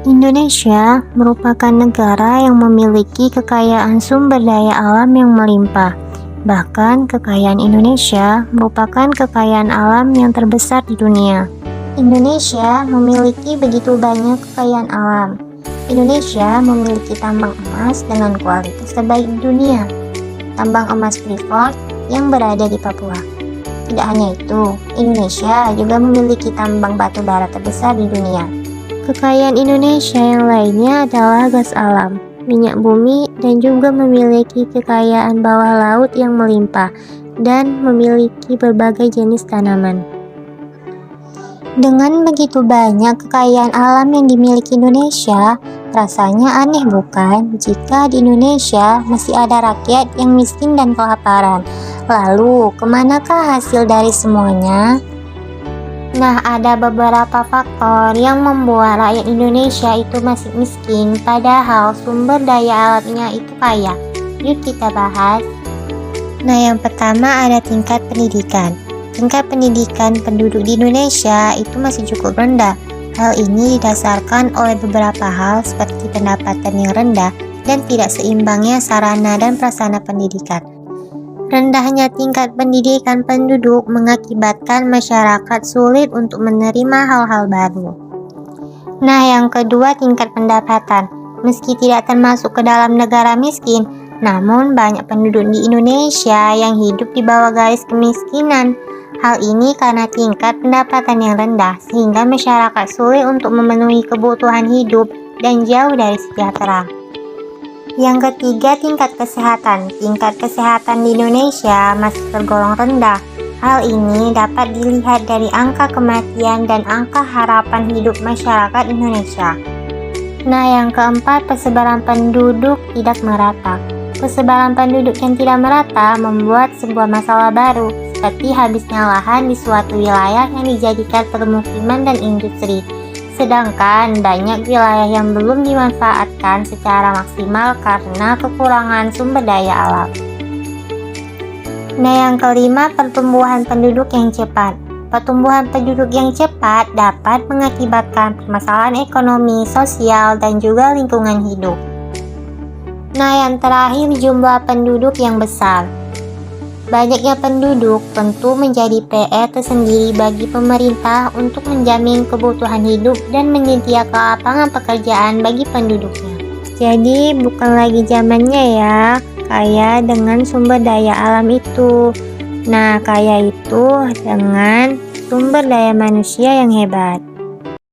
Indonesia merupakan negara yang memiliki kekayaan sumber daya alam yang melimpah. Bahkan, kekayaan Indonesia merupakan kekayaan alam yang terbesar di dunia. Indonesia memiliki begitu banyak kekayaan alam. Indonesia memiliki tambang emas dengan kualitas terbaik di dunia. Tambang emas Freeport yang berada di Papua. Tidak hanya itu, Indonesia juga memiliki tambang batu bara terbesar di dunia. Kekayaan Indonesia yang lainnya adalah gas alam, minyak bumi, dan juga memiliki kekayaan bawah laut yang melimpah dan memiliki berbagai jenis tanaman. Dengan begitu banyak kekayaan alam yang dimiliki Indonesia, rasanya aneh bukan jika di Indonesia masih ada rakyat yang miskin dan kelaparan. Lalu, kemanakah hasil dari semuanya? Nah, ada beberapa faktor yang membuat rakyat Indonesia itu masih miskin, padahal sumber daya alamnya itu kaya. Yuk kita bahas. Nah, yang pertama ada tingkat pendidikan. Tingkat pendidikan penduduk di Indonesia itu masih cukup rendah. Hal ini didasarkan oleh beberapa hal seperti pendapatan yang rendah dan tidak seimbangnya sarana dan prasarana pendidikan. Rendahnya tingkat pendidikan penduduk mengakibatkan masyarakat sulit untuk menerima hal-hal baru. Nah, yang kedua tingkat pendapatan. Meski tidak termasuk ke dalam negara miskin, namun banyak penduduk di Indonesia yang hidup di bawah garis kemiskinan. Hal ini karena tingkat pendapatan yang rendah, sehingga masyarakat sulit untuk memenuhi kebutuhan hidup dan jauh dari sejahtera. Yang ketiga, tingkat kesehatan. Tingkat kesehatan di Indonesia masih tergolong rendah. Hal ini dapat dilihat dari angka kematian dan angka harapan hidup masyarakat Indonesia. Nah, yang keempat, persebaran penduduk tidak merata. Persebaran penduduk yang tidak merata membuat sebuah masalah baru, seperti habisnya lahan di suatu wilayah yang dijadikan permukiman dan industri. Sedangkan banyak wilayah yang belum dimanfaatkan secara maksimal karena kekurangan sumber daya alam. Nah, yang kelima, pertumbuhan penduduk yang cepat. Pertumbuhan penduduk yang cepat dapat mengakibatkan permasalahan ekonomi, sosial, dan juga lingkungan hidup. Nah, yang terakhir, jumlah penduduk yang besar. Banyaknya penduduk tentu menjadi PR tersendiri bagi pemerintah untuk menjamin kebutuhan hidup dan menyediakan lapangan pekerjaan bagi penduduknya. Jadi bukan lagi zamannya ya, kaya dengan sumber daya alam itu. Nah, kaya itu dengan sumber daya manusia yang hebat.